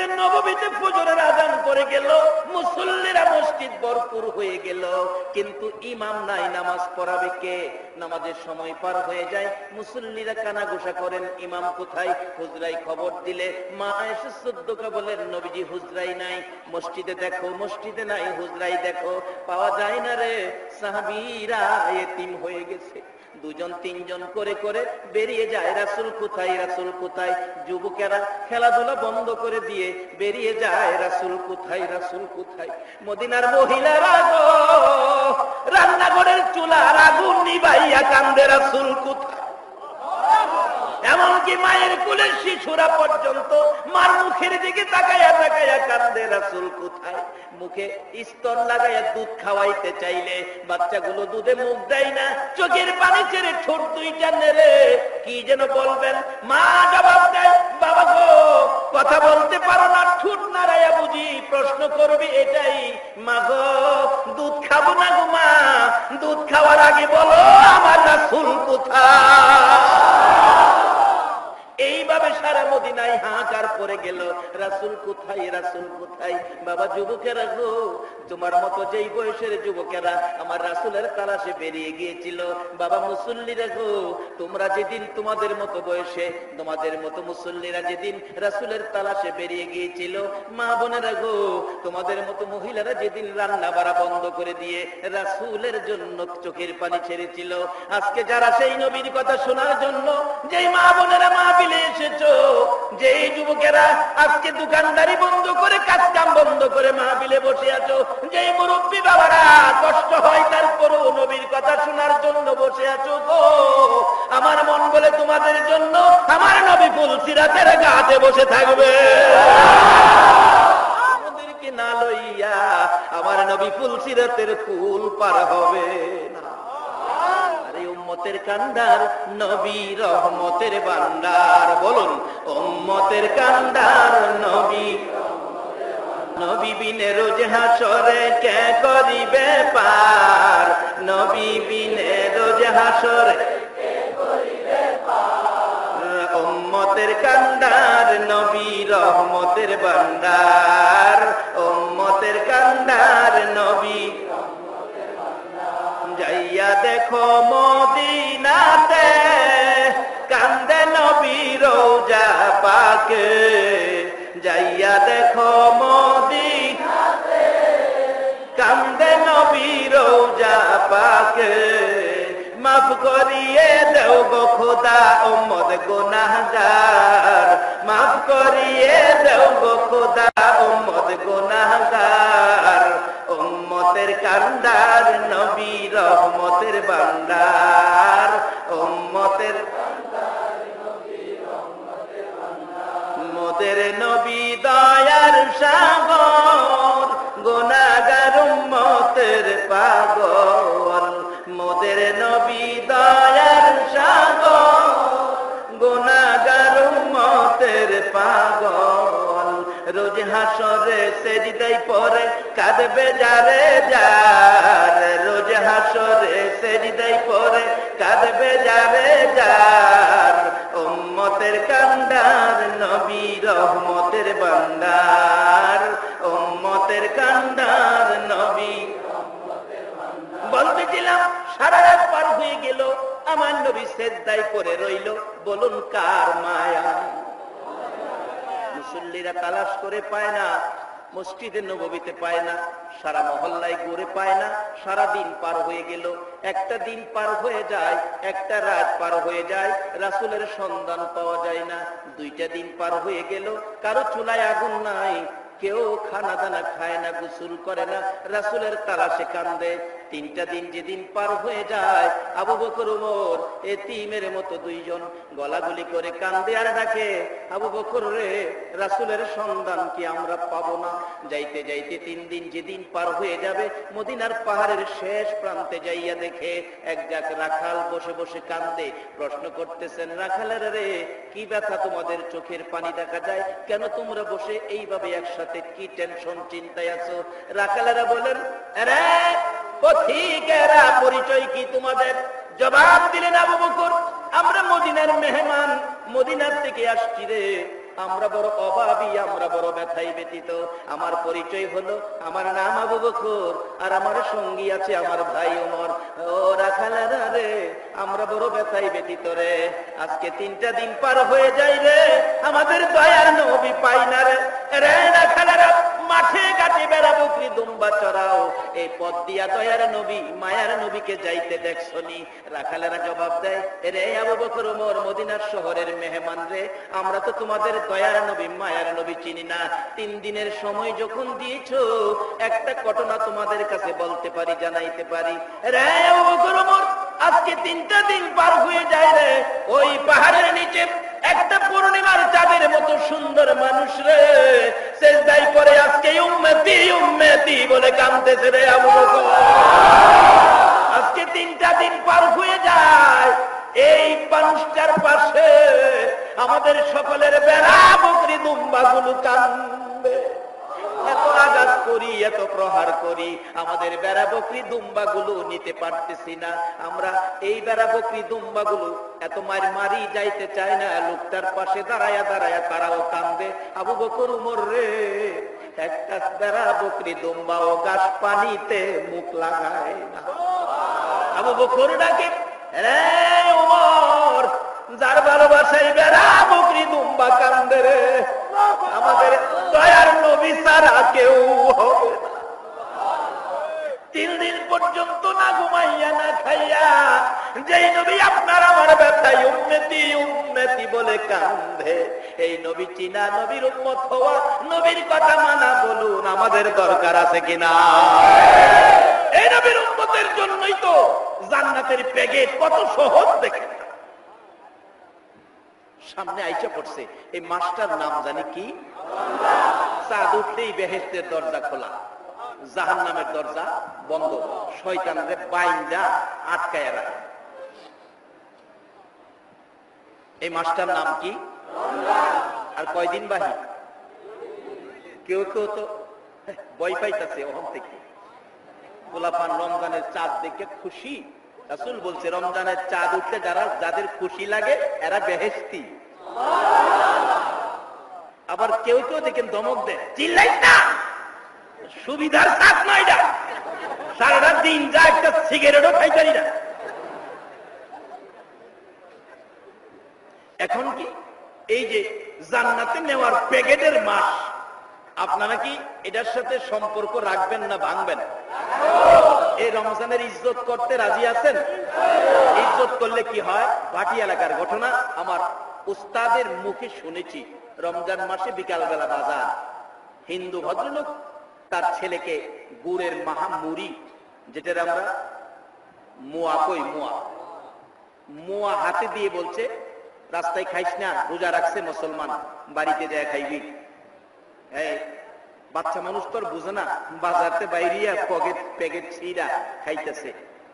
মসজিদে নববীতে ফজরের আযান পড়ে গেল, মুসল্লিরা মসজিদ ভরপুর হয়ে গেল, কিন্তু ইমাম নাই, নামাজ পড়াবে কে? নামাজের সময় পার হয়ে যায়, মুসল্লিরা কানাঘুষা করেন, ইমাম কোথায়? হুজরাই খবর দিলে মা আয়েশা সিদ্দিকা বলেন, নবীজি হুজরাই নাই। মসজিদে দেখো, মসজিদে নাই, হুজরাই দেখো, পাওয়া যায় না রে। সাহাবীরা এতিম হয়ে গেছে। দুজন তিনজন করে করে বেরিয়ে যায়, রাসূল কোথায়, রাসূল কোথায়? যুবকেরা খেলাধুলা বন্ধ করে দিয়ে বেরিয়ে যায়, রাসূল কোথায়, রাসূল কোথায়? মদিনার মহিলারা গো, রান্নাঘরের চুলার আগুন নিভাইয়া কান্দে, রাসূল কোথায়? এমনকি মায়ের কোলের শিশুরা পর্যন্ত মার মুখের দিকে তাকাইয়া তাকাইয়া কান্দে, রাসূল কোথায়? মুখে স্তন লাগাইয়া দুধ খাওয়াইতে চাইলে বাচ্চাগুলো দুধে মুখ দেয় না, চোখের পানি ছেড়ে ঠোঁট দুইটা নেড়ে কি যেন বলবেন, মা জবাব দেয়, বাবা গো কথা বলতে পারো না, ঠোঁট নাড়াইয়া বুঝি প্রশ্ন করবি এটাই, মা গো দুধ খাবো না গো মা, দুধ খাওয়ার আগে বলো আমার রাসূল কোথায়? এইভাবে সারা মদিনায় হাহাকার পড়ে গেল, রাসূল কোথায়, রাসূল কোথায়? বাবা যুবকেরা গো, তোমার মতো যেই বয়সের যুবকেরা আমার রাসূলের তালাশে বেরিয়ে গিয়েছিল, বাবা মুসল্লিরা গো, তোমরা যেদিন তোমাদের মতো বয়সে, তোমাদের মতো মুসল্লিরা যেদিন রাসূলের তালাশে বেরিয়ে গিয়েছিল, মা বোনেরা গো, তোমাদের মতো মহিলারা যেদিন রান্না বাড়া বন্ধ করে দিয়ে রাসূলের জন্য চোখের পানি ছেড়েছিল, আজকে যারা সেই নবীর কথা শোনার জন্য, যেই মা বোনেরা মাহফিলে এসেছো, যেই যুবকেরা আজকে দোকানদারি বন্ধ করে কাজ কাম বন্ধ করে মাহফিলে বসে আছো, যেই মুরব্বী বাবারা কষ্ট হয় তারপরও নবীর কথা শোনার জন্য বসে আছো গো, আমার মন বলে তোমাদের জন্য আমার নবী ফুলসিরাতের ঘাটে বসে থাকবে। আমাদেরকে না লইয়া আমার নবী ফুলসিরাতের ফুল পার হবে না। উম্মতের কান্ডার নবী রহমতের ভান্ডার, বলুন উম্মতের কান্ডার নবী, নবী বিনে রোজ হাসরে কে করিবে পার, নবী বিনে রোজ হাসরে কে করিবে পার, উম্মতের কান্ডার নবী রহমতের ভান্ডার, উম্মতের কান্ডার নবী। যাইয়া দেখো মদিনাতে কান্দে নবী রওজা পাকে, যাইয়া দেখো মদিনাতে কান্দে নবী রওজা পাকে, মাফ করিয়ে দেও গো খোদা উম্মত গুনাহগার, মাফ করিয়ে দেও গো খোদা উম্মত গুনাহগার, উম্মতের কান্ডার নবী রহমতের ভান্ডার, উম্মতের মোদের নবী দয়ার সাগর, গুনাহগার উম্মতের পাগল, মোদের নবী দয়ার সাগর, গুনাহগার উম্মতের পাগল, রোজ হাসরে সেজদায় পড়ে কাঁদবে যারে যার, রোজ হাসরে সেজদায় পড়ে কাঁদবে যারে যার, উম্মতের কান্ডার নবী রহমতের ভান্ডার, উম্মতের কান্ডার নবী। বলতেছিলাম সারা রাত পার হয়ে গেল, আমার নবী সেজদায় পড়ে রইল, বলুন কার মায়া? মুসল্লিরা তালাশ করে পায় না, মসজিদে নববীতে পায় না, সারা মহল্লায় ঘুরে পায় না, সারা দিন পার হয়ে গেল, একটা দিন পার হয়ে যায়, একটা রাত পার হয়ে যায়, রাসূলের সন্ধান পাওয়া যায় না, দুইটা দিন পার হয়ে গেল, কারো চুলায় আগুন নাই, কেউ খানা দানা খায় না, গোসল করে না, রাসূলের তালাশে কান্দে। তিনটা দিন যেদিন পার হয়ে যায়, আবু বকর ওমর এতিমের মতো দুইজন গলাগুলি করে কান্দে আর ডাকে, আবু বকর রে, রাসূলের সন্ধান কি আমরা পাবো না? যাইতে যাইতে 3 দিন যেদিন পার হয়ে যাবে, মদিনার পাহাড়ের শেষ প্রান্তে যাইয়া দেখে এক জাক রাখাল বসে বসে কান্দে। প্রশ্ন করতেছেন, রাখালেরা রে, কি ব্যথা তোমাদের, চোখের পানি দেখা যায়, কেন তোমরা বসে এইভাবে একসাথে, কি টেনশন চিন্তায় আছো? রাখালেরা বলেন, আরে পথিকেরা, পরিচয় কি তোমাদের? জবাব দিলেন আবু বকর, আমরা মদিনার মেহমান, মদিনার থেকে আসছি রে, আমরা বড় অভাবী, আমরা বড় ব্যথায় ব্যতীত। আমার পরিচয় হলো, আমার নাম আবু বকর, আর আমার সঙ্গী আছে আমার ভাই ওমর। ও রাখালেরা রে, আমরা বড় ব্যথায় ব্যতীত রে। আজকে 3টা দিন পার হয়ে যায় রে, আমাদের দয়ার নবী পাই না রে। রে রাখালেরা, মাঠে ঘাটে বেড়া বকরি দুম্বা চড়াও, এই পথ দিয়া দয়ার নবী মায়ার নবীকে যাইতে দেখছনি? রাখালেরা জবাব দেয়, রে আবু বকর ওমর, মদিনার শহরের মেহমান রে, আমরা তো তোমাদের দয়ার নবী মায়ার নবী চিনি না। 3 দিনের সময় যখন দিয়েছো, একটা ঘটনা তোমাদের কাছে বলতে পারি, জানাইতে পারি। রে আবু বকর ওমর, আজকে 3টা দিন পার হয়ে যায় রে, ওই পাহাড়ের নিচে একটা পূর্ণিমার চাঁদের মতো সুন্দর মানুষ রে সেজদায় পড়ে আজকে উম্মতি উম্মতি বলে কাঁদতেছে রে আবু বকর। আজকে 3টা দিন পার হয়ে যায়, এই মানুষটার পাশে আমাদের সকলের বেড়া বকরি দুম্বাগুলো কান্দে। এত আঘাত করি, এত প্রহার করি, আমাদের বেড়া বকরি দুম্বাগুলো নিতে পারতেছি না। আমরা এই বেড়া বকরি দুম্বাগুলো এত মারি যাইতে চায় না। লোকটার পাশে দাঁড়ায়া দাঁড়ায়া তারাও কান্দে। আবু বকর উমর রে, একটা বেড়া বকরি দুম্বাও গাছ পানিতে মুখ লাগায় না। আবু বকর ডাকে, রে উমর, যার ভালোবাসাই বেড়া বকরি দুম্বা কান্দে রে, আমাদের দয়ার নবী ছাড়া কেউ হবে না। 3 দিন পর্যন্ত না ঘুমাইয়া না খাইয়া যেই নবী আপনার আমার ব্যথায় উম্মতি উম্মতি বলে কান্দে, এই নবী চিনা, নবীর উম্মত হওয়া, নবীর কথা মানা, বলুন আমাদের দরকার আছে কিনা? এই নবীর উম্মতের জন্যই তো জান্নাতের প্যাকেট কত সহজ দেখেন। সামনে আইসা পড়ছে, এই মাসটার নাম জানি কি? চাঁদ উঠলেই বেহেশতের দরজা খোলা, জাহান্নামের দরজা বন্ধ, শয়তানরে বাইন্দা আটকায় রাখে। এই মাসটার নাম কি? আর কয়দিন বাহি? কেউ কেউ তো ভয় পাইতেছে ওখান থেকে। গোলাপান রমজানের চাঁদ দেখে খুশি। রাসূল বলছে, রমজানের চাঁদ উঠলে যাদের খুশি লাগে এরা বেহেশতি। আবার কেউ কেউ দেখেন ধমক দেয়, চিল্লাই না, সুবিধার চাঁদ নয় এটা, সারাটা দিন যা একটা সিগারেটও খাইতারি না। এখন কি এই যে জান্নাতে নেওয়ার প্যাকেটের মাস, আপনারা কি এটার সাথে সম্পর্ক রাখবেন না ভাঙবেন? এই রমজানের ইজ্জত করতে রাজি আছেন? ইজ্জত করলে কি হয়? ভাটি এলাকার ঘটনা আমার উস্তাদের মুখে শুনেছি। রমজান মাসে বিকালবেলা বাজার, হিন্দু ভদ্রলোক তার ছেলেকে গুড়ের মাহামুড়ি, যেটার আমরা মুয়া কই, মুয়া হাতে দিয়ে বলছে, রাস্তায় খাইস না, রোজা রাখছে মুসলমান, বাড়িতে যায় খাইবি। বাচ্চা মানুষ তো বুঝে না, বাজারতে বাইরিয়া প্যাকেট ছিঁড়া খাইতেছে।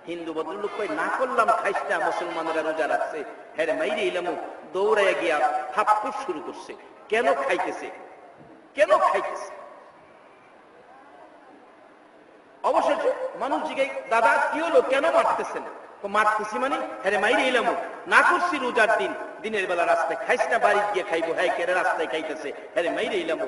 হিন্দু ভদ্রলোক কই, না করলাম খাইস না, মুসলমানরা রোজা রাখছে। হ্যাঁ মাইরে এলাম, দৌড়াইয়া গিয়া ফাপ্পুস শুরু করছে। কেন খাইতেছে? কেন খাইতেছে? অবশেষে মানুষ জিজ্ঞাসা, দাদা কি হলো, কেন মারতেছেন? মারতেছি মানে, হ্যাঁ মাইরে এলাম, না করছি রোজার দিন, দিনের বেলা রাস্তায় খাইস না, বাড়ি গিয়ে খাইবো। হ্যাঁ কেন রাস্তায় খাইতেছে? হ্যাঁ মাইরে এলাম।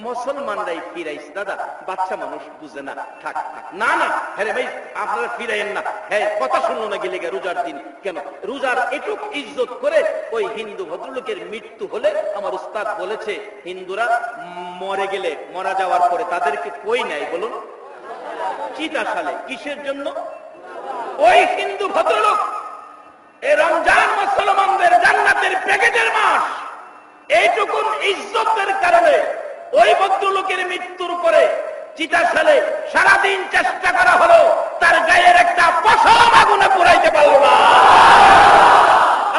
মুসলমানরাই ফিরাইস দাদা, বাচ্চা মানুষ বুঝে না, থাক থাক। না না, হ্যাঁ ভাই আপনারা ফিরাইয়েন না। হ্যাঁ কথা শুনলো না গেলে রোজার দিন কেন? রোজার এটুক ইজ্জত করে ওই হিন্দু ভদ্রলোকের মৃত্যু হলে আমার উস্তাদ বলেছে, হিন্দুরা মরে গেলে, মারা যাওয়ার পরে তাদেরকে কই নাই বলুন? চিতা সালে। কিসের জন্য? ওই হিন্দু ভদ্রলোক, এই রমজান মুসলমানদের জান্নাতের প্যাকেটের মাস, এইটুকুন ইজ্জতের কারণে ওই ভদ্রলোকের মৃত্যুর পরে চিতা সালে সারাদিন চেষ্টা করা হলো, তার গায়ের একটা পশম আগুনে পুরাইতে পারল না।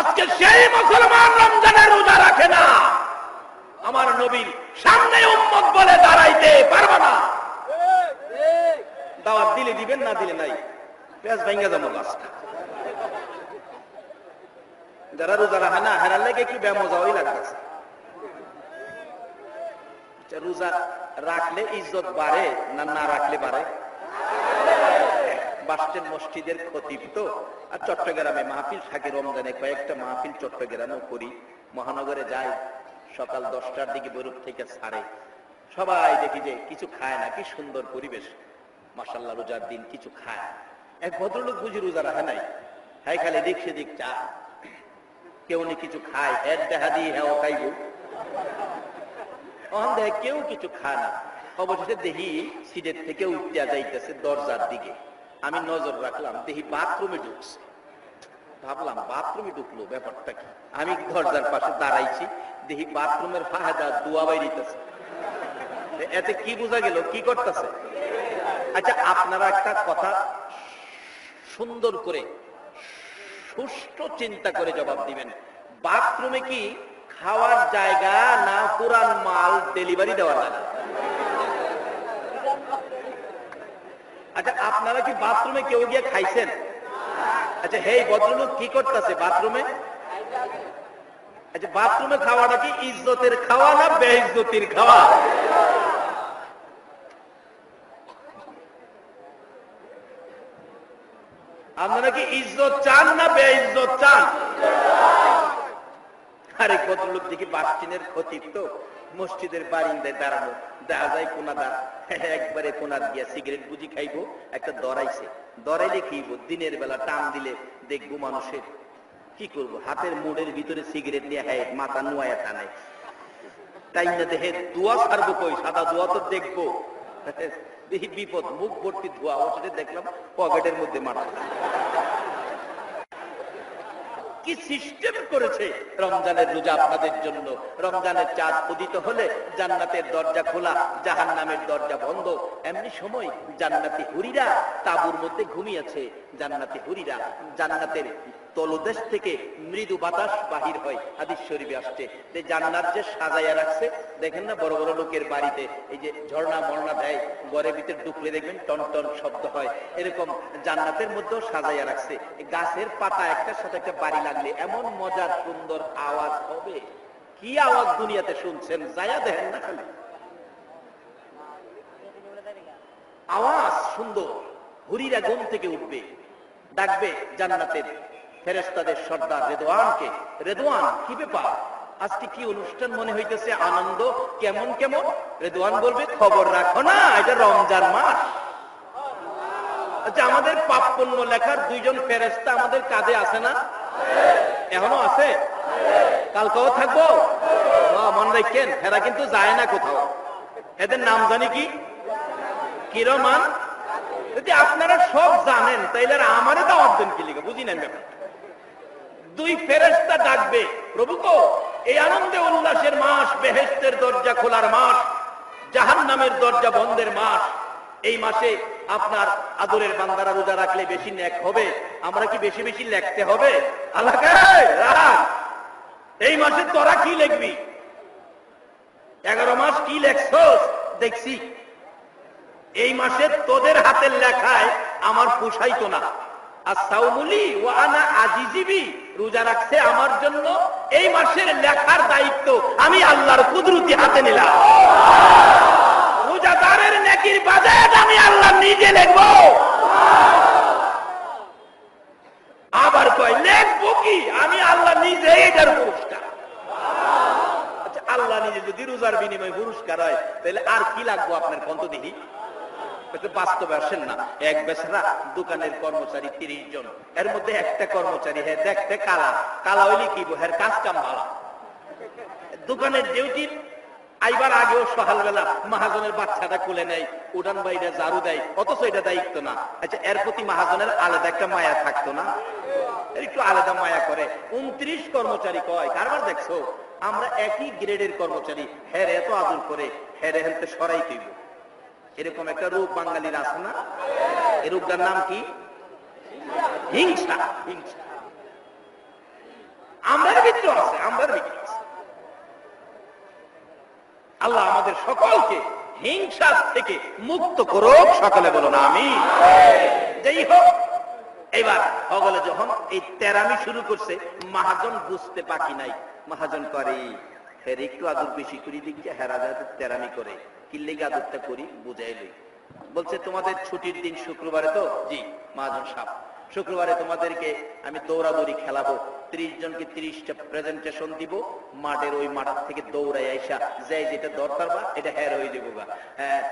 আজকে সেই মুসলমান রমজানের রোজা রাখে না, আমার নবীর সামনে উম্মত বলে দাঁড়াইতে পারবে না। দাওয়াত দিলে দিবেন, না দিলে নাই, পেঁয়াজ ভাঙ্গা যাবো গাছটা। যারা রোজা রাখে না, হেরার লেগে একটু ব্যামোজাওই লাগতেছে। রোজা রাখলে ইজ্জত বাড়ে না না রাখলে বাড়ে? বাসস্ট্যান্ড মসজিদের খতিব তো, আর চট্টগ্রামে মাহফিল থাকে রমজানে, কয়েকটা মাহফিল চট্টগ্রামেও করি, মহানগরে যাই। সকাল 10টার দিকে বৈরুপ থেকে ছাড়ে, সবাই দেখি যে কিছু খায় না, কি সুন্দর পরিবেশ, মাশাআল্লাহ রোজার দিন কিছু খায়। এক ভদ্রলোক বুঝি রোজা রাখে নাই, হ্যাঁ খালি দিক সেদিক চা, কেউ নি কিছু খায়, এর দেখা দিয়ে হ্যাঁ খাইব, দেখ কেউ কিছু খায় না। অবশেষে দেখি সিটের থেকে উঠতে যাইতেছে দরজার দিকে, আমি নজর রাখলাম, দেখি বাথরুমে ঢুকছে। ভাবলাম বাথরুমে ঢুকলো, ব্যাপারটা কি? আমি দরজার পাশে দাঁড়াইছি, দেখি বাথরুমের ফাহাদা দোয়া বাইরিতেছে। এতে কি বোঝা গেল কি করতেছে? আচ্ছা, আপনারা একটা কথা সুন্দর করে সুষ্ঠু চিন্তা করে জবাব দিবেন, বাথরুমে কি খাওয়ার জায়গা না পুরান মাল ডেলিভারি দেওয়ার জায়গা? আচ্ছা, আপনারা কি বাথরুমে কেউ গিয়ে খাইছেন? আচ্ছা, হেই ভদ্রলোক কি করতেছে বাথরুমে? আচ্ছা, বাথরুমে খাওয়াটা কি ইজ্জতের খাওয়া না বেইজ্জতির খাওয়া? আপনারা কি ইজ্জত চান না বেইজ্জত চান? আরে ভদ্রলোক দেখি বাথটিনের ক্ষতি, তো মসজিদের বারিন্দায় দাঁড়ানো, দেখা যায় কোনাদা একবারে কোনার দিয়া সিগারেট বুঝি খাইবো, একটা দরাইছে, দরাইলে খাইবো, দিনের বেলা টান দিলে দেখবো মানুষের কি করব, হাতের মোড়ের ভিতরে সিগারেট নিয়ে হ্যাঁ মাথা নুয়ায়া টানে, তাই না দেখে দোয়া ছাড়বো কই, সাদা দোয়া তো দেখবো, দেখি বিপদ, মুখ ভর্তি ধোয়া। অবশেষে দেখলাম পকেটের মধ্যে মাথা। কি সিস্টেম করেছে রমজানের রোজা আপনাদের জন্য। রমজানের চাঁদ উদিত হলে জান্নাতের দরজা খোলা, জাহান্নামের দরজা বন্ধ। এমনি সময় জান্নাতি হুরিরা তাঁবুর মধ্যে ঘুমিয়েছে। জান্নাতি হুরিরা, জান্নাতের তলদেশ থেকে মৃদু বাতাস বাহির হয়, হাদিস শরীফে আসছে যে জান্নাত যে সাজাইয়া রাখছে, দেখেন না বড় বড় লোকের বাড়িতে এই যে ঝর্ণা মরনা দেয়, ঘরের ভিতরে ঢুকলে দেখবেন টন টন শব্দ হয়, এরকম জান্নাতের মধ্যেও সাজাইয়া রাখছে। গাছের পাতা একটার সাথে একটা বাড়ি লাগলে এমন মজার সুন্দর আওয়াজ হবে, কি আওয়াজ দুনিয়াতে শুনছেন, যায়া দেখেন না খালি আওয়াজ সুন্দর। হুরিরা ঘুম থেকে উঠবে, ডাকবে জান্নাতের ফেরেশতাদের সর্দার রেদওয়ানকে, রেদওয়ান কি ব্যাপার, আজকে কি অনুষ্ঠান মনে হইতেছে, আনন্দ কেমন কেমন? রেদওয়ান বলবে, খবর রাখো না, এটা রমজান মাস। আচ্ছা, আমাদের পাপ পুণ্য লেখার দুইজন ফেরেশতা আমাদের কাঁধে আছে না? এখনো আছে, কালকেও থাকবো। মনে রাখেন, এরা কিন্তু যায় না কোথাও। এদের নাম জানি কি? কিরমান। যদি আপনারা সব জানেন তাইলে আমারে দাওয়াত দেন কি লিখে, বুঝি না ব্যাপার। দুই ফেরেশতা ডাকবে, প্রভু গো, এই আনন্দে উল্লাসের মাস, বেহেশতের দরজা খোলার মাস, জাহান্নামের দরজা বন্ধের মাস, এই মাসে আপনার আদরের বান্দারা রোজা রাখলে বেশি নেক হবে, আমরা কি বেশি বেশি লিখতে হবে? আল্লাহ এই মাসে তোরা কি লিখবি? 11 মাস কি লেখছস দেখছি, এই মাসে তোদের হাতের লেখায় আমার পোষাইতো না। আসাউমুলি ওয়া আনা আজিজিবি, রোজা রাখছে আমার জন্য, এই মাসের লেখার দায়িত্ব আমি আল্লাহর কুদরতি হাতে নিলাম। রোজাদারের নেকির বাজেট আমি আল্লাহ নিজে লিখবো। আবার কয় লিখবো কি, আমি আল্লাহ নিজে এটার পুরস্কার। আচ্ছা, আল্লাহ নিজে যদি রোজার বিনিময়ে পুরস্কার হয়, তাহলে আর কি লাগবো আপনার কন্ত দেখি? বাস্তবে আসেন না, এক বেচারা দোকানের কর্মচারী 30 জন, এর মধ্যে একটা কর্মচারী হ্যাঁ দেখতে কালা, কালা হইলে কি হ্যাঁ কাজ কাম ভালো, দোকানের ডিউটি আইবার আগেও সকালবেলা মহাজনের বাচ্চাটা কোলে নেয়, উঠান বাইরে ঝাড়ু দেয়, অথচ এটা দায়িত্ব না। আচ্ছা, এর প্রতি মহাজনের আলাদা একটা মায়া থাকতো না? একটু আলাদা মায়া করে। 29 কর্মচারী কয়, কারবার দেখছো আমরা একই গ্রেডের কর্মচারী, হ্যাঁ এত আদর করে, হ্যাঁ হেলতে সরাই দিব। এরকম একটা রোগ বাঙালির আছে না? এই রোগটার নাম কি? হিংসা। হিংসা আমরার ভিতরে আছে, আমরার ভিতরে আছে। আল্লাহ আমাদের সকলকে হিংসা থেকে মুক্ত করুক, সকলে বলুন আমিন। যেই হোক, এবার সকলে যখন এই তেরামি শুরু করছে, মহাজন বুঝতে বাকি নাই, মহাজন করে ফের একটু আদর বেশি করি দিচ্ছে, হেরা যায় তেরামি করে, কিল্লেগে আদরটা করি বুঝাই লই। বলছে তোমাদের ছুটির দিন শুক্রবারে তো? জি। মহাজন সাহেব শুক্রবারে তোমাদেরকে আমি দৌড়াদৌড়ি খেলাবো, 30 জনকে 30টা প্রেজেন্টেশন দিব, মাঠের ওই মাঠ থেকে দৌড়াই আইসা যাই যেটা দরকার বা এটা হ্যার হয়ে যাবো গা।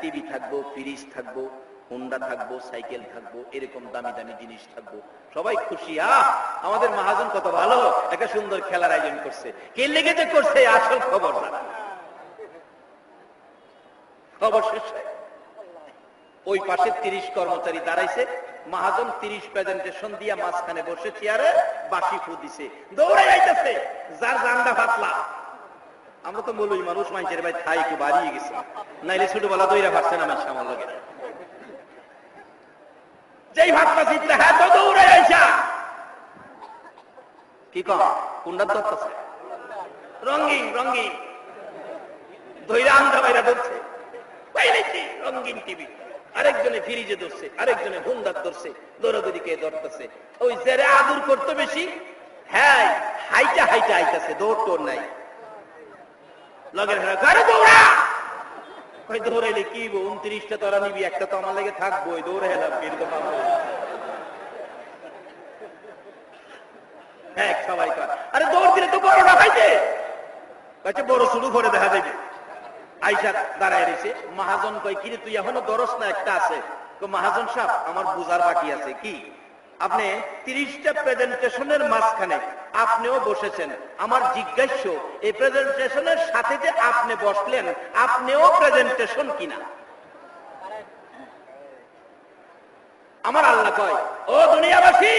টিভি থাকবো, ফ্রিজ থাকবো, হুন্ডা থাকবো, সাইকেল থাকবো, এরকম দামি দামি জিনিস থাকবো, সবাই খুশি। আমাদের মহাজন কত ভালো একটা সুন্দর খেলার আয়োজন করছে, কে লেগে যে করছে আসল খবর না। খবর শেষ হয়, ওই পাশে 30 কর্মচারী দাঁড়াইছে, মহাজন 30 প্রেজেন্টেশন দিয়া মাঝখানে বসে চেয়ারে বাসি ফু দিছে, দৌড়ে যাইতেছে যার জান্ডা ফাতলা। আমরা তো বলই মানুষ মাইনের ভাই থাই একটু বাড়িয়ে গেছে, নাইলে ছোটবেলা দইরা ভাবছে না আমার সামাল লাগে, যেই ভাতটা চিত্রে হ্যাঁ তো দৌড়ে আইসা কি কম কুন্ডার ধরতেছে রঙিন রঙিন ধৈরা আন্দা বাইরা ধরছে, রঙিন টিভি, আরেকজনে ফ্রিজে ধরছে, আরেকজনে হুন্ডার ধরছে, দৌড়াদৌড়িকে ধরতেছে। ওই যারা আদর করতে বেশি হ্যাঁ হাইটা হাইটা আইতাছে, দৌড় টোর নাই, লগের ঘরে দৌড়া ওই দৌড়াইলে কি 29টা তোরা নিবি, একটা তো আমার লেগে থাকবো, ওই দৌড়ে এলাম হ্যাঁ সবাই কর, আরে দৌড় দিলে তো বড়টা পাইছে, বড় শুরু করে দেখা যাবে। আইসা দাঁড়ায় রয়েছে, মহাজন কয় কিরে তুই এখনো দরস না, একটা আছে। মহাজন সাহেব আমার বুঝার বাকি আছে। কি? আপনি 30টা প্রেজেন্টেশনের মাঝখানে আপনিও বসেছেন, আমার জিজ্ঞাস্য এই প্রেজেন্টেশনের সাথে যে আপনি বসলেন আপনিও প্রেজেন্টেশন কিনা? আমার আল্লাহ কয় ও দুনিয়াবাসী,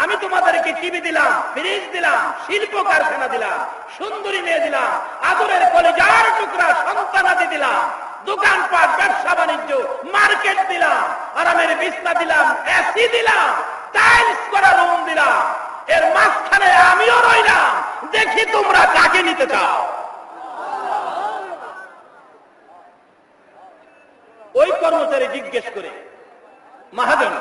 আমি তোমাদেরকে টিভি দিলাম, ফ্রিজ দিলাম, শিল্প কারখানা দিলাম, সুন্দরী মেয়ে দিলাম, আদরের কলিজার টুকরা সন্তানাদি দিলাম, দোকানপাট, ব্যবসা বাণিজ্য, মার্কেট দিলাম, আরামের বিছনা দিলাম, এসি দিলাম, টাইলস করা রুম দিলাম, এর মাঝখানে আমিও রইলাম, দেখি তোমরা কাকে নিতে চাও। ওই কর্মচারী জিজ্ঞেস করে মহাজন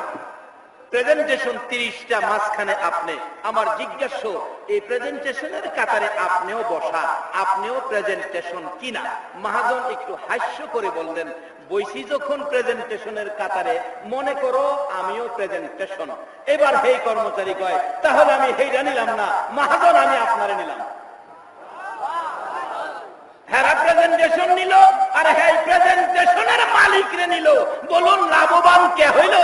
প্রেজেন্টেশন 30টা মাঝখানে আপনি, আমার জিজ্ঞাসা এই প্রেজেন্টেশনের কাতারে আপনিও বসা, আপনিও প্রেজেন্টেশন কিনা? মহাজন একটু হাস্য করে বললেন বইসি যখন প্রেজেন্টেশনের কাতারে, মনে করো আমিও প্রেজেন্টেশন। এবার হেই কর্মচারী কয় তাহলে আমি হেইটা নিলাম না মহাজন, আমি আপনারে নিলাম। হ্যাঁ প্রেজেন্টেশন নিল আর হ্যাঁ প্রেজেন্টেশনের মালিক রে নিল, বলুন লাভবান কে হইল?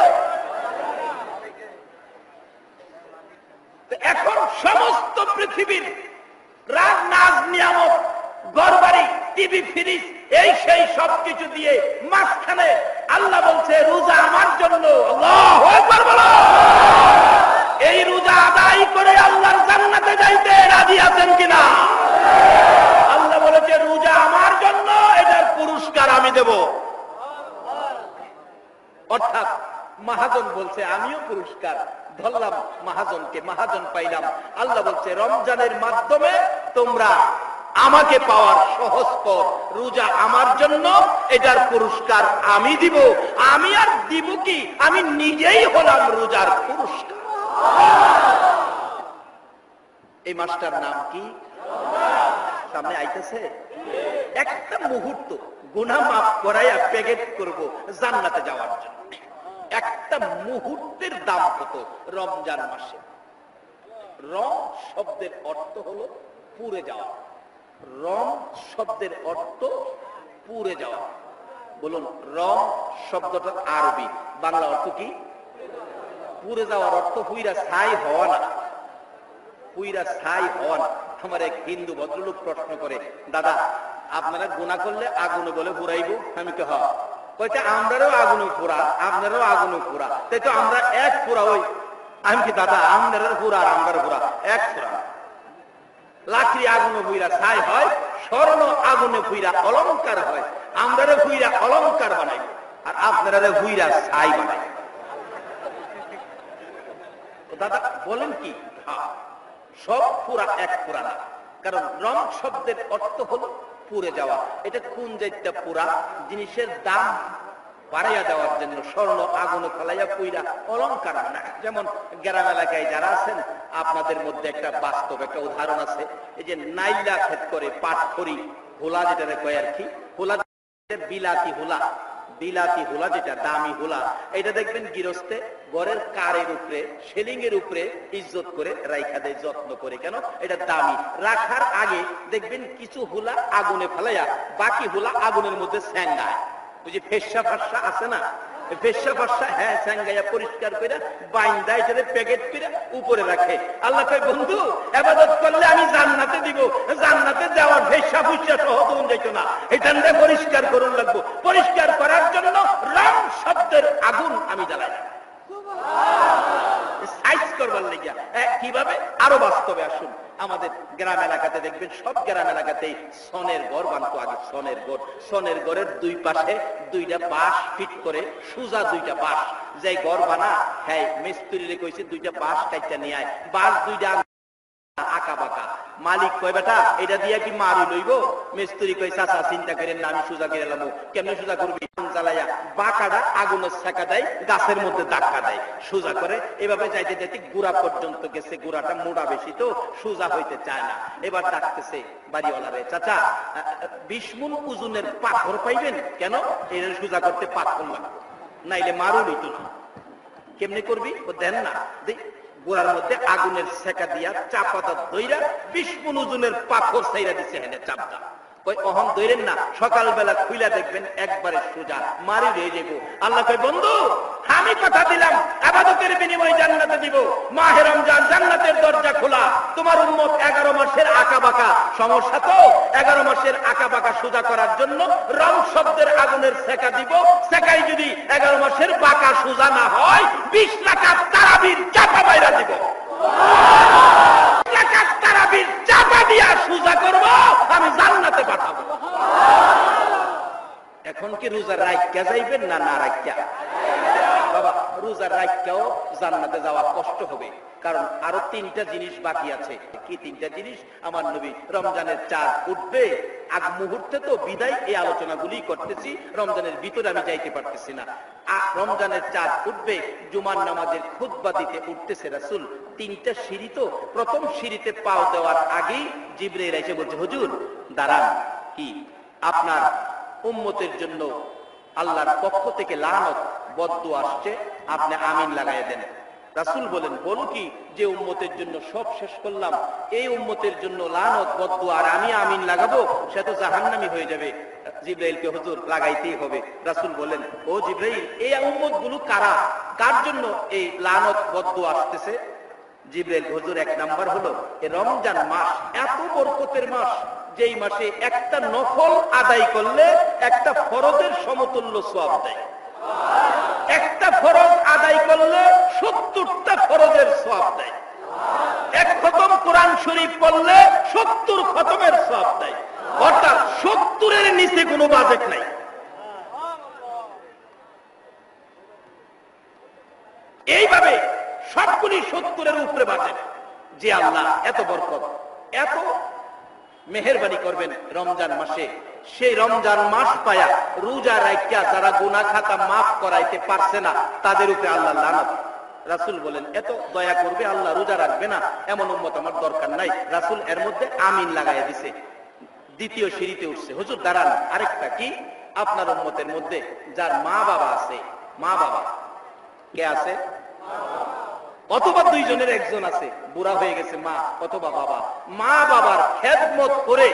এখন সমস্ত পৃথিবীর রাগ নাজ নিয়ামত, ঘরবাড়ি, টিভি, ফ্রিজ, এই সেই সবকিছু দিয়ে মাঝখানে আল্লাহ বলছে রোজা আমার জন্য। আল্লাহু আকবার বলো। এই রোজা আদায় করে আল্লাহর জান্নাতে যাইতে রাজি আছেন কিনা? আল্লাহ বলেছে রোজা আমার জন্য, এটার পুরস্কার আমি দেব। অর্থাৎ মহাজন বলছে আমিও পুরস্কার ধরলাম মহাজনকে, মহাজন পাইলাম। আল্লাহ বলছে রমজানের মাধ্যমে তোমরা আমাকে পাওয়ার সহজ পথ, রোজা আমার জন্য, এটার পুরস্কার আমি দিব। আমি আর দিব কি, আমি নিজেই হলাম রোজার পুরস্কার। এই মাসটার নাম কি? সামনে আইতেছে, একটা মুহূর্ত গুনাহ মাফ করাইয়া প্যাকেট করব জান্নাতে যাওয়ার জন্য। একটা মুহূর্তের দাম কত? রমজান মাসে রম শব্দের অর্থ হলো পুড়ে যাওয়া। রম শব্দের অর্থ পুড়ে যাওয়া। বলুন রম শব্দটা আরবি, বাংলা অর্থ কি? পুড়ে যাওয়ার অর্থ হুইরা ছাই হওয়া না, হুইরা ছাই হওয়া না। আমার এক হিন্দু ভদ্রলোক প্রশ্ন করে, দাদা আপনারা গুনাহ করলে আগুনে বলে পুরাইব? আমি তো হ্যাঁ। কইতে আমরাও আগুনে পুরা, আপনারাও আগুনে পুরা, তাই তো আমরা এক পুরা হই। আমি কি দাদা আপনার পুরা আর আমরা পুরা এক পুরা? লাকড়ি আগুনে পুইরা ছাই হয়, স্বর্ণ আগুনে পুইরা অলংকার হয়। আমরা পুইরা অলংকার বানাই আর আপনারা পুইরা ছাই বানাই। দাদা বলেন কি? সব পুরা এক পুরা না, কারণ রং শব্দের অর্থ হলো পুড়ে যাওয়া। এটা কোন জায়গা পুরা? জিনিসের দাম বাড়াইয়া দেওয়ার জন্য স্বর্ণ আগুনে ফেলাইয়া পুইরা অলংকার না। যেমন গ্রাম এলাকায় যারা আছেন আপনাদের মধ্যে একটা বাস্তব একটা উদাহরণ আছে, এই যে নাইলা ক্ষেত করে পাট খড়ি হোলা, যেটা কয় আর কি, হোলা বিলাতি হোলা, বিলাতি হোলা, যেটা দামি হোলা, এটা দেখবেন গৃহস্থে ঘরের কারের উপরে, সেলিং এর উপরে ইজ্জত করে রাইখা দেয়, যত্ন করে। কেন? এটা দামি। রাখার আগে দেখবেন কিছু হোলা আগুনে ফেলাইয়া বাকি হোলা আগুনের মধ্যে স্যাঙ্গায়। ওই যে ফেসা ফাঁসা আছে না, ফেসা ফাঁসা, হ্যাঁ, স্যাঙ্গাইয়া পরিষ্কার করে বাইন্দা এটারে প্যাকেট করে উপরে রাখে। আল্লাহ কয়, বন্ধু ইবাদত করলে আমি জান্নাতে দিব, জান্নাতে যাওয়ার ফেসা ফুসা সহ কোন যাইত না, এটা পরিষ্কার করুন লাগবো। পরিষ্কার করার জন্য রং শব্দের আগুন আমি জ্বালাই সাইজ করবার লেগিয়া। কিভাবে? আরো বাস্তবে আসুন। আমাদের গ্রাম এলাকাতে দেখবেন, সব গ্রাম এলাকাতেই সনের ঘর বানতো আগে। সনের ঘর, সনের ঘরের দুই পাশে দুইটা বাঁশ ফিট করে, সুজা দুইটা বাঁশ, যে ঘর বানা, হ্যাঁ, মিস্ত্রিরে কইছে দুইটা বাঁশ কাইটা নিয়ে আয়। বাঁশ দুইটা আঁকা বাঁকা। মালিক কয়, বেটা এটা দিয়া কি মারু লইব? মিস্ত্রি কয়, চাচা চিন্তা করেন না, আমি সোজা করে এলাম। কেমনে সোজা করবি? জ্বালাইয়া বাঁকাটা আগুনের ছেঁকা দেয়, গাছের মধ্যে ধাক্কা দেয়, সোজা করে। এভাবে যাইতে যাইতে গুড়া পর্যন্ত গেছে। গুড়াটা মোটা বেশি তো, সোজা হইতে চায় না। এবার ডাকতেছে বাড়িওয়ালারে, চাচা 20 মুন ওজনের পাথর পাইবেন? কেন? এর সোজা করতে পাথর লাগবে, নাইলে মারু লইত না। কেমনে করবি? ও দেন না। গোড়ার মধ্যে আগুনের ছেঁকা দিয়া চাপাতা দইরা 20 মুন ওজনের পাথর ছাইরা দিছে, হেনে চাপটা। অহন দইরেন না, সকালবেলা খুইলা দেখবেন একবারে সোজা, মারি রয়ে যাবো। আল্লাহ কয়, বন্ধু আমি কথা দিলাম ইবাদতের বিনিময়ে জান্নাতে দিব। মাহে রমজান, জান্নাতের দরজা খোলা। তোমার উম্মত 11 মাসের আঁকা বাঁকা সমস্যা, তো 11 মাসের আঁকা বাঁকা সোজা করার জন্য রং শব্দের আগুনের ছেঁকা দিব। ছেঁকাই যদি 11 মাসের বাঁকা সোজা না হয়, 20 রাকাত তারাবির চাপা বাইরা দিব। তারাবির চাপা দিয়া সোজা করব, আমি জান্নাতে পাঠাবো। এখন কি রোজা রাইখা যাইবেন না না রাইখা? বাবা, রোজা রাইখাও জান্নাতে যাওয়া কষ্ট হবে, কারণ আরো 3টা জিনিস বাকি আছে। কি 3টা জিনিস? আমার নবী রমজানের চাঁদ উঠবে আগ মুহূর্তে, তো বিদায় এই আলোচনাগুলি করতেছি, রমজানের ভিতরে আমি যাইতে পারতেছি না। রমজানের চাঁদ উঠবে, জুমার নামাজের খুতবা দিতে উঠতেছে রাসূল। 3টা সিঁড়ি, তো প্রথম সিঁড়িতে পাও দেওয়ার আগেই জিবরাইল এসে বলছে, হুজুর দাঁড়ান, কি আপনার উম্মতের জন্য আল্লাহর পক্ষ থেকে লানত বদদুয়া আসছে, আপনি আমিন লাগাই দেন। রাসূল বলেন, বলো কি? যে উম্মতের জন্য সব শেষ করলাম, এই উম্মতের জন্য লানত বদদুয়া আর আমি আমিন লাগাবো, সে তো জাহান্নামী হয়ে যাবে। জিবরাইলকে, হুজুর লাগাইতেই হবে। রাসূল বলেন, ও জিবরাইল, এই উম্মত গুলো কারা? কার জন্য এই লানত বদদুয়া আসতেছে? জিবরাইল, হুজুর 1 নাম্বার হলো এই রমজান মাস এত বরকতের মাস, যেই মাসে একটা নফল আদায় করলে একটা ফরজের সমতুল্য সওয়াব দেয়। একটা ফরজ আদায় করলে 70টা ফরজের সওয়াব দেয়। এক খতম কোরআন শরীফ পড়লে 70 খতমের সওয়াব দেয়। অর্থাৎ 70-এর নিচে কোনো বাজেট নাই। এইভাবে সবগুলি 70-এর উপরে বাজেট। যে আল্লাহ এত বরকত, এত মেহেরবানি করবেন রমজান মাসে, সেই রমজান মাস পায়া রোজা রাখিয়া যারা গুনাহ খাতা মাফ করাইতে পারছে না, তাদের উপরে আল্লাহ লানত। রাসূল বলেন, এত দয়া করবে আল্লাহ, রোজা রাখবে না, এমন উম্মত আমার দরকার নাই। রাসূল এর মধ্যে আমিন লাগাইয়া দিছে। 2য় সিঁড়িতে উঠছে, হুজুর দাঁড়ান, আরেকটা কি? আপনার উম্মতের মধ্যে যার মা বাবা আছে, মা বাবা কে আছে? অথবা 2 জনের একজন আছে, বুড়া হয়ে গেছে মা অথবা বাবা। মা বাবার খেদমত করে,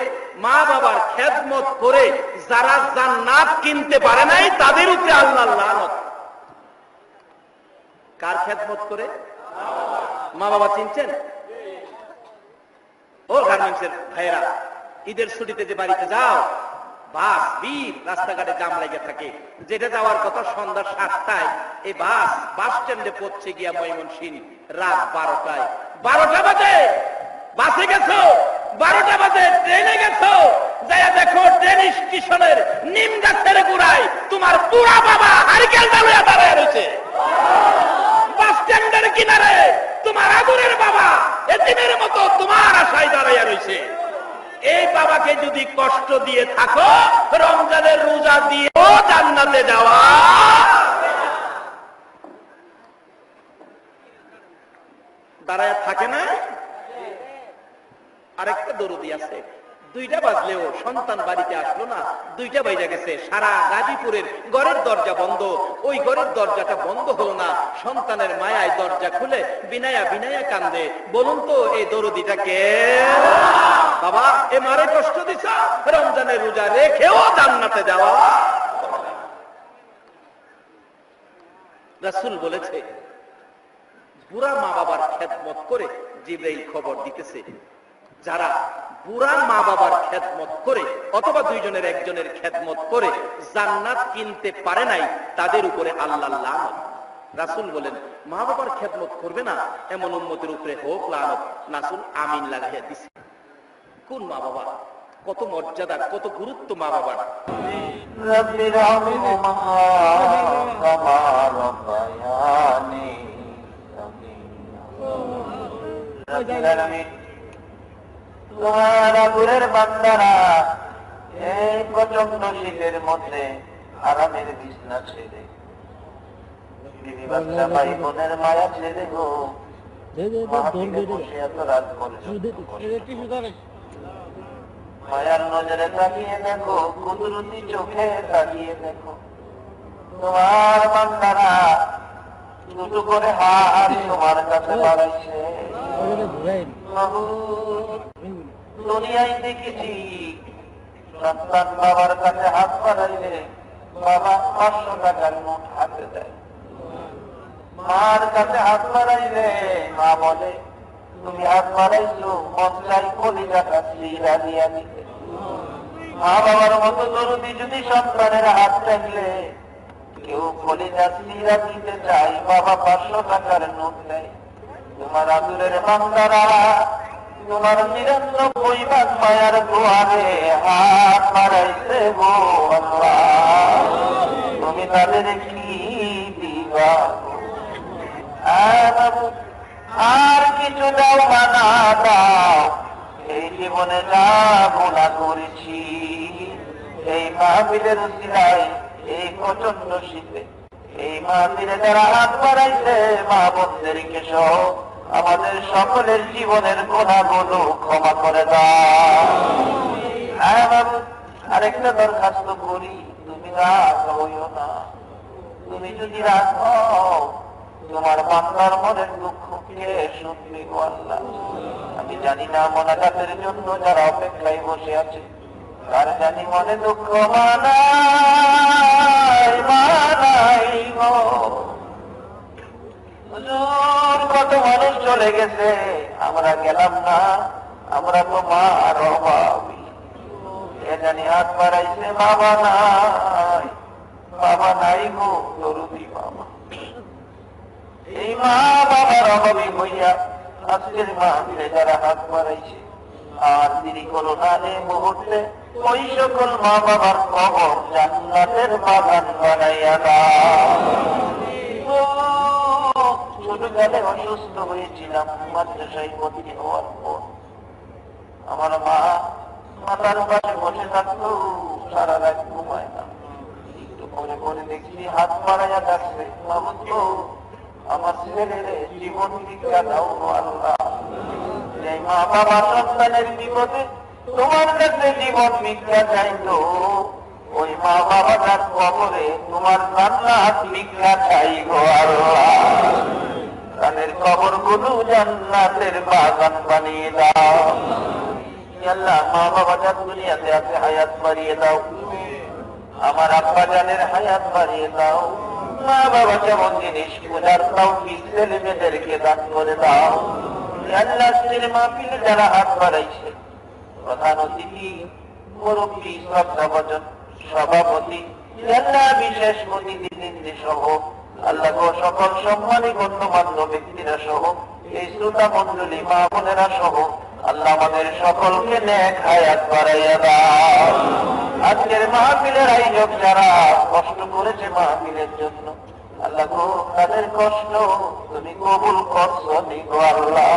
মা বাবার খেদমত করে যারা জান্নাত কিনতে পারে নাই, তাদের উপরে আল্লাহর লানত। কার খেদমত করে? মা বাবা। চিনছেন? ও গার্মেন্টসের ভাইরা, ঈদের ছুটিতে যে বাড়িতে যাও, বাস বীর রাস্তাঘাটে জাম লেগে থাকে। যেটা যাওয়ার কথা সন্ধ্যা 7টায়, এই বাস স্ট্যান্ডে পৌঁছে গিয়া ময়মনসিংহ রাত 12টায়। 12টা বাজে বাসে গেছো, 12টা বাজে ট্রেনে গেছো, যাইয়া দেখো ট্রেন স্টেশনের নিম গাছের গোড়ায় তোমার বুড়া বাবা হারিকেন ডালুয়া দাঁড়ায় রয়েছে। বাস স্ট্যান্ডের কিনারে তোমার আদরের বাবা এতিমের মতো তোমার আশায় দাঁড়াইয়া রয়েছে। এই বাবাকে যদি কষ্ট দিয়ে থাকো, রমজানের রোজা দিয়ে জান্নাতে যাওয়া দাঁড়ায় থাকে না। আরেকটা দরুদি আছে, 2টা বাজলেও সন্তান বাড়িতে আসলো না, 2টা বাইজা গেছে, সারা গাজীপুরের ঘরের দরজা বন্ধ, ওই ঘরের দরজাটা বন্ধ হলো না, সন্তানের মায়ায় দরজা খুলে বিনায়া বিনায়া কান্দে। বলুন তো এই দরদিটা কে? বাবা এ মারে কষ্ট দিছ, রমজানের রোজা রেখেও জান্নাতে যাওয়া। রাসূল বলেছে বুড়া মা বাবার খেদমত করে, জিবরাইল খবর দিতেছে যারা বুড়া মা বাবার খেদমত করে অথবা 2 জনের একজনের খেদমত করে জান্নাত কিনতে পারে নাই, তাদের উপরে আল্লাহর লানত। রাসূল বলেন মা বাবার খেদমত করবে না এমন উম্মতের উপরে হোক লানত। রাসূল আমিন লাগাইয়া দিছে। কোন মা বাবা, কত মর্যাদা, কত গুরুত্ব মা বাবার। রব্বির রহমহুমা কামা রাব্বায়ানি তোমার আগুনের বান্দারা এই প্রচন্ড শীতের মধ্যে আরামের বিছনা ছেড়ে, বিবি বাচ্চা ভাই বোনের মায়া ছেড়ে গো মাহফিলে বসে এত রাত করে মায়ার নজরে তাকিয়ে দেখো, কুদরতি চোখে তাকিয়ে দেখো, তোমার বান্দারা দুটো করে হাত তোমার কাছে বাড়াইছে। দুনিয়ায় দেখেছি সন্তান বাবার কাছে হাত বাড়াইলে বাবা 500 টাকার নোট হাতে দেয়, মার কাছে হাত বাড়াইলে মা বলে তুমি হাত বাড়াইছো মন চাই কলিজাটা চিরা দিয়া দিতে। মা বাবার মতো দরদি যদি সন্তানের হাত থাকলে কেউ কলিজা চিরা দিতে চাই, বাবা 500 টাকার নোট দেয়। তোমার আদুরের বান্দারা তোমার 99 ভাগ মায়ার দুয়ারে হাত বাড়াইছে গো আল্লাহ, তুমি তাদের কি দিবা? আর কিছু দাও মানা দাও, এই জীবনে যা গুনাহ করেছি এই মাহফিলের উসিলায় এই প্রচন্ড শীতে এই মাহফিলে যারা হাত বাড়াইছে মা বোনদেরকে সহ আমাদের সকলের জীবনের গুনাহগুলো ক্ষমা করে দাও। হ্যাঁ বাবু, আরেকটা দরখাস্ত করি, তুমি রাগ হইও না। তুমি যদি রাগ হও তোমার বান্দার মনের দুঃখ কে শুনবে গো আল্লাহ? আমি জানি না মোনাজাতের জন্য যারা অপেক্ষায় বসে আছে তার জানি মনে দুঃখ মানাই মানাই গো। হুজুর কত মানুষ চলে গেছে, আমরা গেলাম না, আমরা তো মার অভাবী। এ জানি হাত বাড়াইছে বাবা নাই, বাবা নাই গো দরদি বাবা। এই মা বাবার অভাবী হইয়া আজকের মাহফিলে যারা হাত বাড়াইছে আর দেরি করো না, এই মুহূর্তে ওই সকল মা বাবার কবর জান্নাতের বাগান বানাইয়া দাও। ছোটকালে অসুস্থ হয়েছিলাম, মাদ্রাসায় ভর্তি হওয়ার পর আমার মা মাথার পাশে বসে থাকতো, সারা রাত ঘুমায় না। একটু পরে পরে দেখছি হাত বাড়াইয়া ডাকছে, ভাবতো আমার ছেলের জীবন ভিক্ষা দাও আল্লাহ। এই মা বাবা সন্তানের বিপদে তোমার কাছে জীবন ভিক্ষা চাইতো, ওই মা বাবা তার কবরে তোমার জান্নাত ভিক্ষা চাই গো আল্লাহ। তাদের কবর গুলো জান্নাতের বাগান বানিয়ে দাও আল্লাহ। মা বাবা যার দুনিয়াতে আছে হায়াত বাড়িয়ে দাও, আমার আব্বা জানের হায়াত বাড়িয়ে দাও। মা বাবা যেমন জিনিস পূজার তৌফিক ছেলে মেয়েদেরকে দান করে দাও আল্লাহ। আজকের মাহফিলে যারা হাত বাড়াইছে, প্রধান অতিথি, মুরব্বী, শ্রদ্ধাভাজন সভাপতি, আল্লাহ বিশেষ অতিথি সহ আল্লাহ গো সকল সম্মানী গণ্যমান্য ব্যক্তিরা সহ এই শ্রোতা মন্ডলী মা বোনেরা সহ আল্লাহ আমাদের সকলকে নেক হায়াত বাড়াইয়া দাও। আজকের মাহফিলের আয়োজক যারা কষ্ট করেছে মাহফিলের জন্য আল্লাহ গো তাদের কষ্ট তুমি কবুল করছো গো আল্লাহ।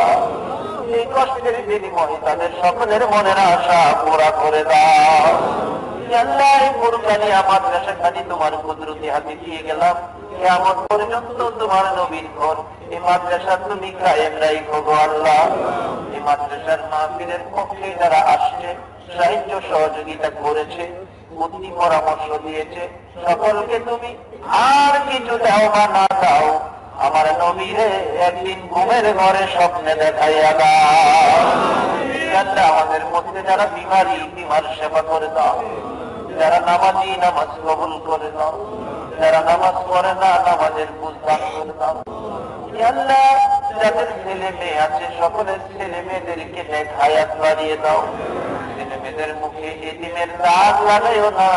এই কষ্টের বিনিময়ে তাদের সকলের মনের আশা পুরা করে দাও আল্লাহ। এই কুরবানি আমার মাদ্রাসাখানি তোমার কুদরতি হাতে দিয়ে গেলাম, কিয়ামত পর্যন্ত তোমার নবীর ঘর এই মাদ্রাসা তুমি কায়েম রাখো গো আল্লাহ। এই মাদ্রাসার মাহফিলের পক্ষে যারা আসছে সাহায্য সহযোগিতা করেছে, বুদ্ধি পরামর্শ দিয়েছে, সকলকে তুমি আর কিছু দাও বা না দাও, আমার নবীরে একদিন ঘুমের ঘরে স্বপ্নে দেখাইয়া দাও। আমাদের মধ্যে যারা বিমার সেবা করে দাও, যারা নামাজি নামাজ কবুল করে দাও, যারা নামাজ পড়ে না নামাজের বুঝদান করে দাও। আল্লাহ, যাদের ছেলে মেয়ে আছে সকলের ছেলে মেয়েদেরকে নেক হায়াত বাড়িয়ে দাও। ছেলে মেয়েদের মুখে এতিমের দাগ লাগাইও না,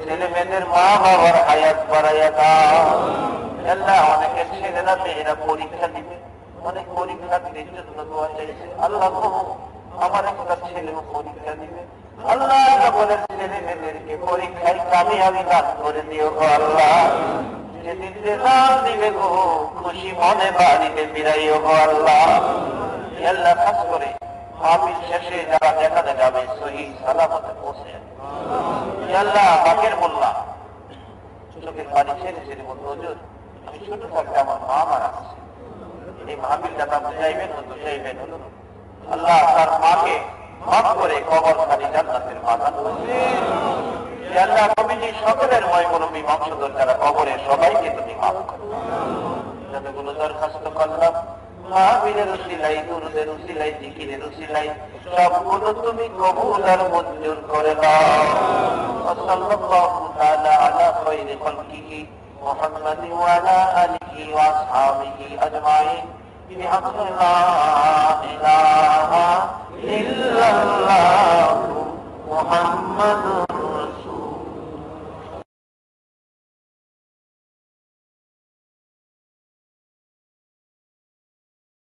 ছেলে মেয়েদের মা বাবার হায়াত বাড়াইয়া দাও। আল্লাহ, অনেকের ছেলেরা মেয়েরা পরীক্ষা দিবে, অনেক পরীক্ষা দিতে জন্য দোয়া চাইছে। আল্লাহ, আমার একটা ছেলেও পরীক্ষা দিবে। আল্লাহ, সকলের ছেলে মেয়েদেরকে পরীক্ষায় কামিয়াবি দান করে দিও গো আল্লাহ। যেদিন রেজাল্ট দিবে গো, খুশি মনে বাড়িতে ফিরাইও গো আল্লাহ। আল্লাহ, খাস করে মাহফিল শেষে যারা দেখাতে যাবে সহি সালামতে পৌঁছে আল্লাহ। বাকের মোল্লা চোখের পানি ছেড়ে ছেড়ে বলতো, হুজুর আমি ছোট থাকতে আমার মা মারা গেছে, এই মাহফিলটা আপনি যাইবেন হতো যাইবেন হলো। আল্লাহ তার মাকে মাফ করে কবর খালি জান্নাতের বাগান করবে। আল্লাহ, কমিটির সকলের ময়মুরব্বী বংশধর যারা কবরে সবাইকে তুমি মাফ করো। যতগুলো দরখাস্ত করলাম মাহফিলের উসিলাই, দুরুদের উসিলাই, জিকিরের উসিলাই, সবগুলো তুমি কবুল আর মঞ্জুর করে দাও। সাল্লাল্লাহু তাআলা আলা খায়রি খালকিহি মুহাম্মাদিন ওয়া আলা আলিহি ওয়া আসহাবিহি আজমাইন বিহাক্কি লা ইলাহা ইল্লাল্লাহ।